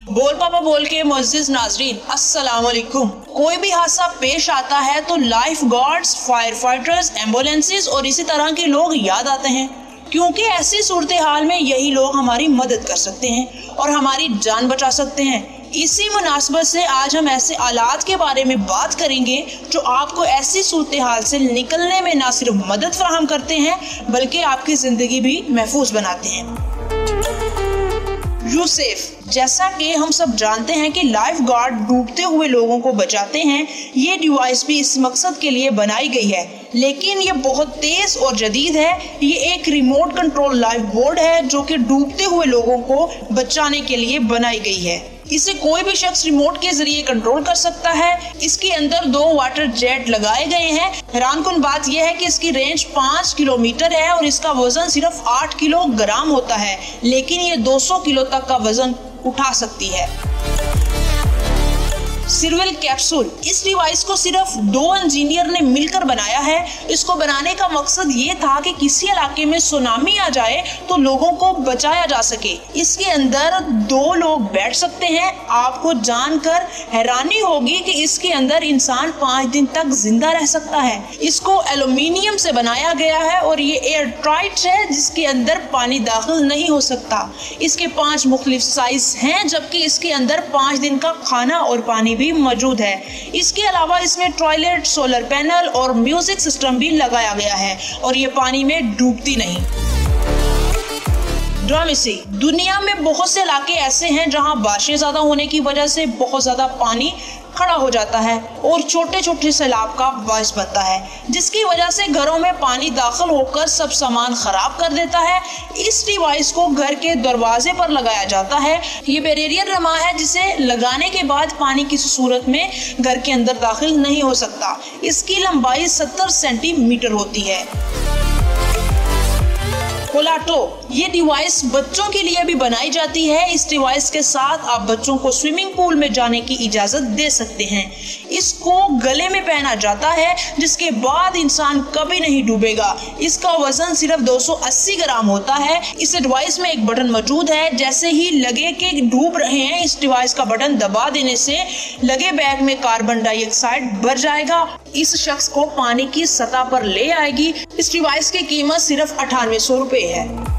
बोल पापा बोल के मुअज़्ज़िज़ नाज़रीन, अस्सलाम वालेकुम। कोई भी हादसा पेश आता है तो life guards, fire fighters, ambulances और इसी तरह के लोग याद आते हैं, क्योंकि ऐसी सूरत हाल में यही लोग हमारी मदद कर सकते हैं और हमारी जान बचा सकते हैं। इसी मुनासबत से आज हम ऐसे आलात के बारे में बात करेंगे जो आपको ऐसी सूरत हाल से निकलने में न सिर्फ मदद फराहम करते हैं बल्कि आपकी ज़िंदगी भी महफूज बनाते हैं। यूसेफ, जैसा कि हम सब जानते हैं कि लाइफ गार्ड डूबते हुए लोगों को बचाते हैं, ये डिवाइस भी इस मकसद के लिए बनाई गई है, लेकिन ये बहुत तेज और जदीद है। ये एक रिमोट कंट्रोल लाइफ बोर्ड है जो कि डूबते हुए लोगों को बचाने के लिए बनाई गई है। इसे कोई भी शख्स रिमोट के जरिए कंट्रोल कर सकता है। इसके अंदर 2 वाटर जेट लगाए गए हैं। हैरानकुन बात यह है कि इसकी रेंज 5 किलोमीटर है और इसका वजन सिर्फ 8 किलोग्राम होता है, लेकिन ये 200 किलो तक का वजन उठा सकती है। सिरवल कैप्सूल, इस डिवाइस को सिर्फ 2 इंजीनियर ने मिलकर बनाया है। इसको बनाने का मकसद ये था कि किसी इलाके में सुनामी आ जाए तो लोगों को बचाया जा सके। इसके अंदर 2 लोग बैठ सकते हैं। आपको जानकर हैरानी होगी कि इसके अंदर इंसान 5 दिन तक जिंदा रह सकता है। इसको एल्यूमिनियम से बनाया गया है और ये एयर टाइट है, जिसके अंदर पानी दाखिल नहीं हो सकता। इसके 5 मुख्तलिफ साइज हैं, जबकि इसके अंदर 5 दिन का खाना और पानी भी मौजूद है। इसके अलावा इसमें टॉयलेट, सोलर पैनल और म्यूजिक सिस्टम भी लगाया गया है और ये पानी में डूबती नहीं। ड्रामेसी, दुनिया में बहुत से इलाके ऐसे हैं जहां बारिशें ज्यादा होने की वजह से बहुत ज्यादा पानी खड़ा हो जाता है और छोटे छोटे सैलाब का बायस बनता है, जिसकी वजह से घरों में पानी दाखिल होकर सब सामान खराब कर देता है। इस डिवाइस को घर के दरवाजे पर लगाया जाता है। ये बैरियर नमा है जिसे लगाने के बाद पानी किसी सूरत में घर के अंदर दाखिल नहीं हो सकता। इसकी लंबाई 70 सेंटीमीटर होती है। कोलाटो, ये डिवाइस बच्चों के लिए भी बनाई जाती है। इस डिवाइस के साथ आप बच्चों को स्विमिंग पूल में जाने की इजाजत दे सकते हैं। इसको गले में पहना जाता है, जिसके बाद इंसान कभी नहीं डूबेगा। इसका वजन सिर्फ 280 ग्राम होता है। इस डिवाइस में एक बटन मौजूद है। जैसे ही लगे कि डूब रहे हैं, इस डिवाइस का बटन दबा देने से लगे बैग में कार्बन डाइऑक्साइड भर जाएगा। इस शख्स को पानी की सतह पर ले आएगी। इस डिवाइस की कीमत सिर्फ 9800 रुपए है।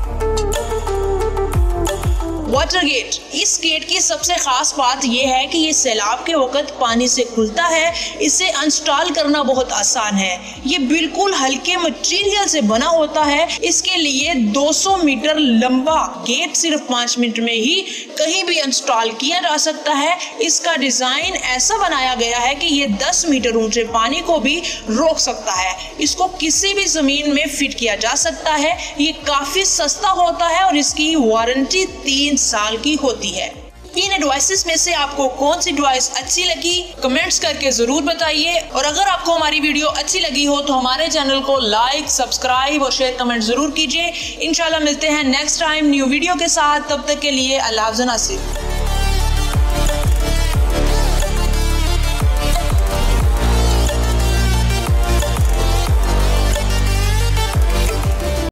वाटर गेट, इस गेट की सबसे खास बात यह है कि ये सैलाब के वक्त पानी से खुलता है। इसे इंस्टॉल करना बहुत आसान है। ये बिल्कुल हल्के मटेरियल से बना होता है। इसके लिए 200 मीटर लंबा गेट सिर्फ 5 मिनट में ही कहीं भी इंस्टॉल किया जा सकता है। इसका डिजाइन ऐसा बनाया गया है कि ये 10 मीटर ऊंचे पानी को भी रोक सकता है। इसको किसी भी जमीन में फिट किया जा सकता है। ये काफी सस्ता होता है और इसकी वारंटी 3 साल की होती है। इन डिवाइसेस में से आपको कौन सी डिवाइस अच्छी लगी, कमेंट्स करके जरूर बताइए। और अगर आपको हमारी वीडियो अच्छी लगी हो तो हमारे चैनल को लाइक, सब्सक्राइब और शेयर कमेंट जरूर कीजिए। इंशाल्लाह मिलते हैं नेक्स्ट टाइम न्यू वीडियो के साथ। तब तक के लिए अल्लाह हाफ़िज़।